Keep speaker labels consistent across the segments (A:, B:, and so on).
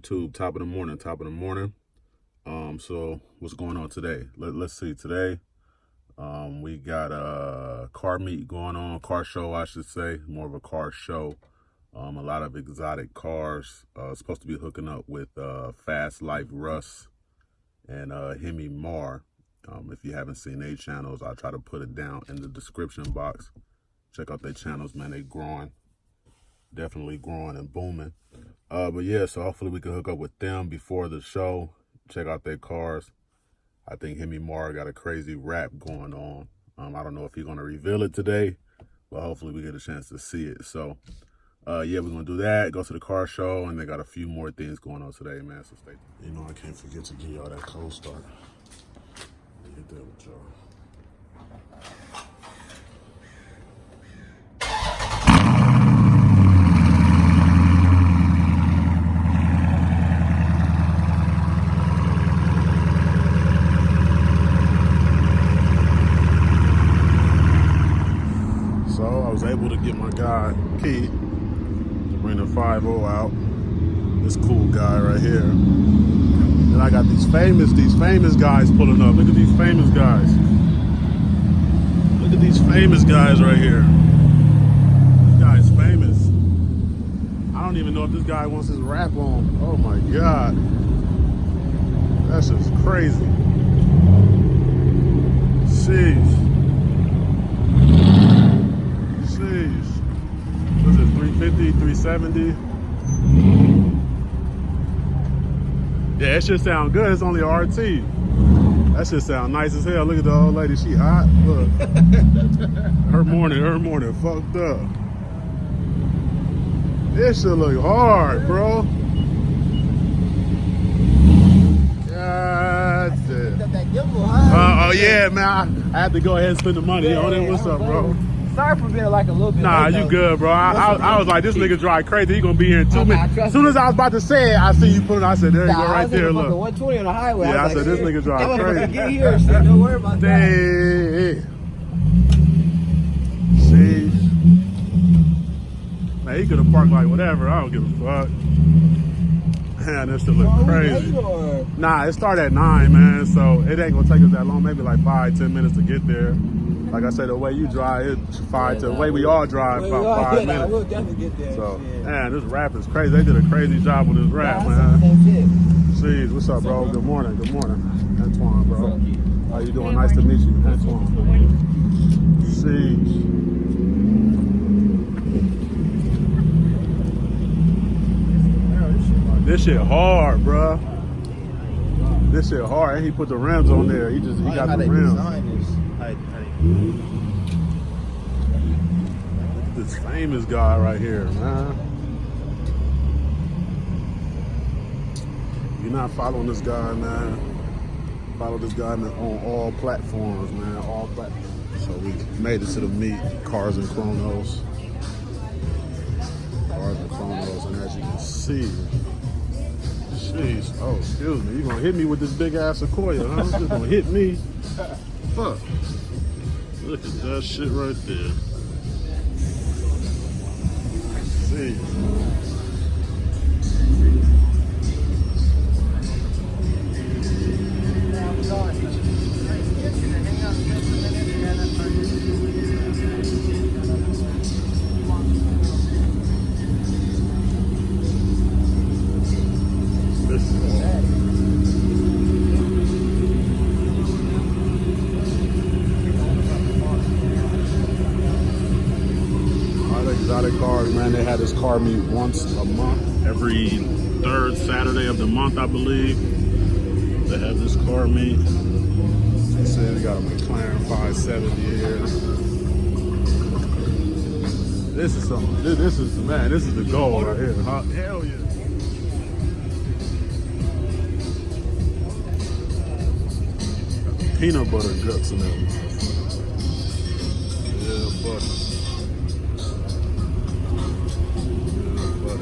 A: YouTube. Top of the morning. So what's going on today? Let's see. Today, we got a car meet going on, car show, I should say, more of a car show. A lot of exotic cars. Supposed to be hooking up with Fast Life Russ and Hemi Mar. If you haven't seen their channels, I'll try to put it down in the description box. Check out their channels, man. They growing. Definitely growing and booming. But yeah, so hopefully we can hook up with them before the show. Check out their cars. I think Hemi Mar got a crazy rap going on. I don't know if he's going to reveal it today, but hopefully we get a chance to see it. So, yeah, we're going to do that, go to the car show, and they got a few more things going on today, man. So stay tuned.
B: You know, I can't forget to give y'all that cold start. Get there with y'all. So I was able to get my guy, Key, to bring the 5.0 out. This cool guy right here. And I got these famous guys pulling up. Look at these famous guys. Look at these famous guys right here. This guy's famous. I don't even know if this guy wants his rap on. Oh my God. That's just crazy. Sheesh. What's it, 350, 370? Yeah, that shit sound good. It's only RT. That shit sound nice as hell. Look at the old lady. She hot. Look. her morning fucked up. This shit look hard, bro. God damn. Oh yeah, man. I had to go ahead and spend the money on it. What's up, bro?
C: Sorry for being like a little bit.
A: Nah, you good, bro. I was like, this nigga drive crazy. He gonna be here in 2 minutes. As soon as I was about to say it, I see you put it. I said, there you go, right there. Look.
C: 120 on the highway.
A: Yeah, I said, this nigga drive crazy.
C: Get here, shit. Don't worry about that.
A: Hey. See, man, he could have parked like whatever. I don't give a fuck. Man, this shit look crazy. Nah, it started at 9, man. So it ain't gonna take us that long. Maybe like 5-10 minutes to get there. Like I said, the way you drive, it's 5 to the way we all drive, about 5 minutes.
C: We'll definitely get there.
A: So, man, this rap is crazy. They did a crazy job with this rap, man. Jeez, what's up, bro? Good morning. Antoine, bro. How you doing? Nice to meet you, Antoine. Jeez. This shit hard, bro. This shit hard. And he put the rims on there. He got the rims. Look at this famous guy right here, man. If you're not following this guy, man, follow this guy on all platforms, man. All platforms. So we made it to the meet, Cars and Chronos. And as you can see, jeez, oh, excuse me, you gonna hit me with this big ass Sequoia, huh? You gonna hit me? Fuck. Look at that shit right there. See. Exotic cars, man. They had this car meet once a month, every third Saturday of the month, I believe. They have this car meet. They said they got a McLaren 570 here. This is something. This is the goal right here. Huh? Hell yeah. Peanut butter guts in there. Yeah, butter.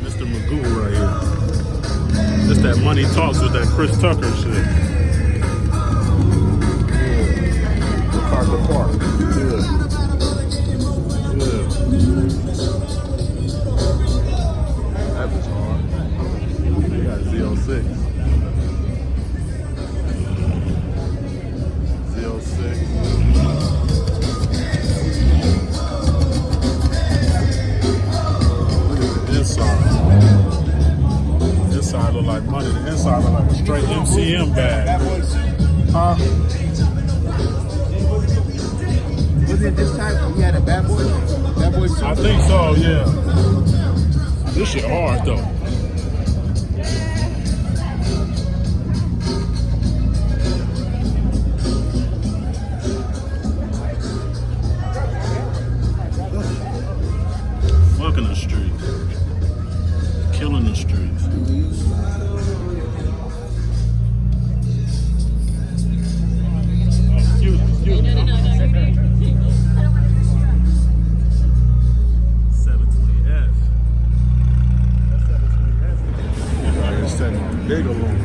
A: Mr. Magoo right here. Just that money talks with that Chris Tucker shit. Yeah. Park the park. Yeah. That was hard. They got ZL
C: Was it this type? You had a bad boy? Bad boy suit?
B: I think so, yeah. This shit hard though. Fucking the streets. Killing the streets. Oh, excuse me. 720S. That's 720S. It's setting on big alone.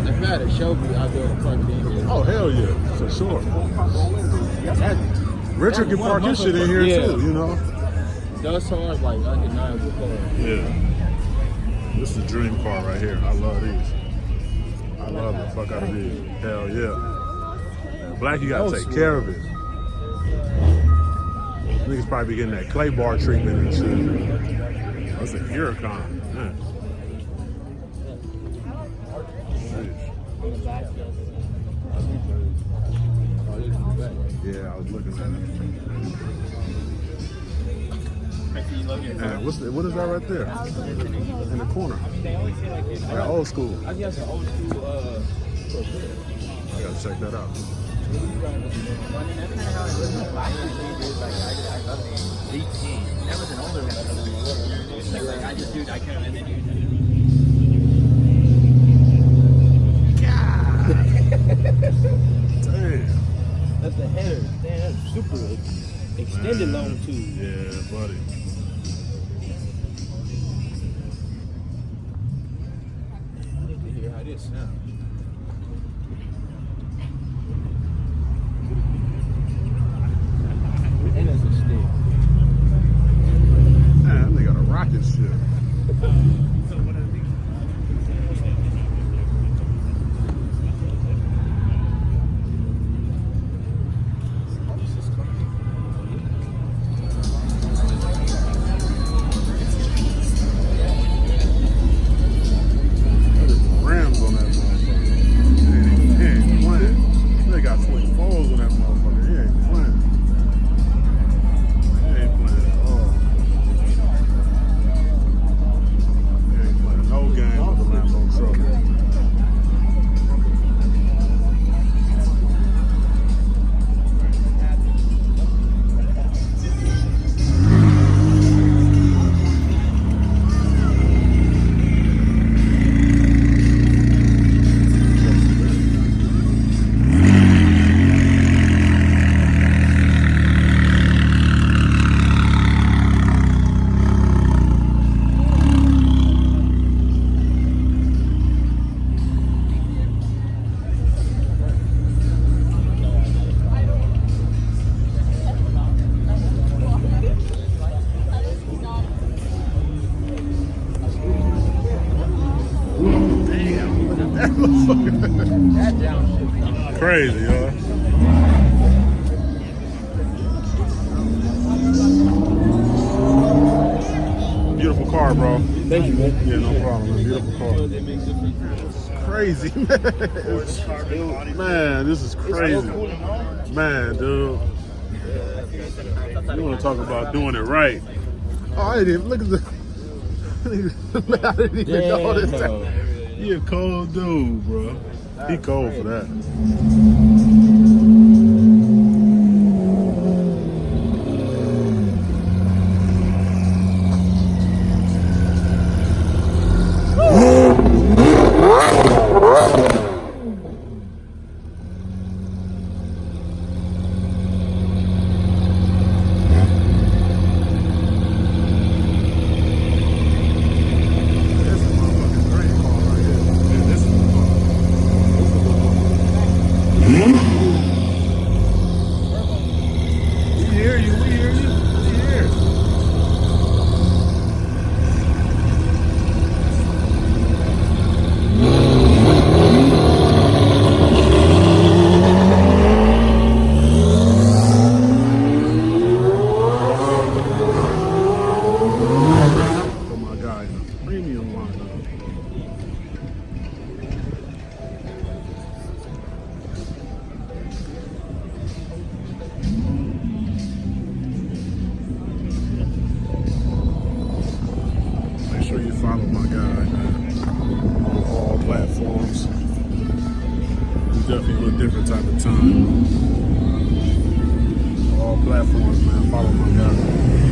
C: I've had a show me out there parked in here.
B: Oh, hell yeah, for sure. Richard can park his shit in here
C: Yeah.
B: too, you know?
C: Those cars like undeniable cars.
B: Yeah. This is a dream car right here. I love these. I love the fuck out of these. Hell yeah. Black, you gotta take care of it. Niggas probably be getting that clay bar treatment and shit. That's a Huracan. Man. Yeah, I was looking at it. And what is that right there? In the corner. That old school.
C: I guess an old school,
B: I gotta check that out.
C: That was an older one. I just do, I can't remember.
B: Damn.
C: That's the header. Damn, that's super extended long too.
B: Yeah, buddy.
C: I need to hear how this sounds. And it's a stick.
B: Man, that nigga got a rocket ship. Rams on that motherfucker. He ain't playing. They got 24s on that motherfucker. He ain't playing. He ain't playing at all. He ain't playing no game with the Lambo truck.
C: That down shit.
B: Crazy, yo. Beautiful car, bro.
C: Thank you, man.
B: Yeah, no problem, man. Beautiful car. It's crazy, man. Man, this is crazy. Man, dude. You want to talk about doing it right. Oh, I didn't even look at the... Man, I didn't even know this. He a cold dude, bro. He cold for that. This is a motherfucking dream car right here. Yeah, this is a good one. All platforms, man. Follow my guy.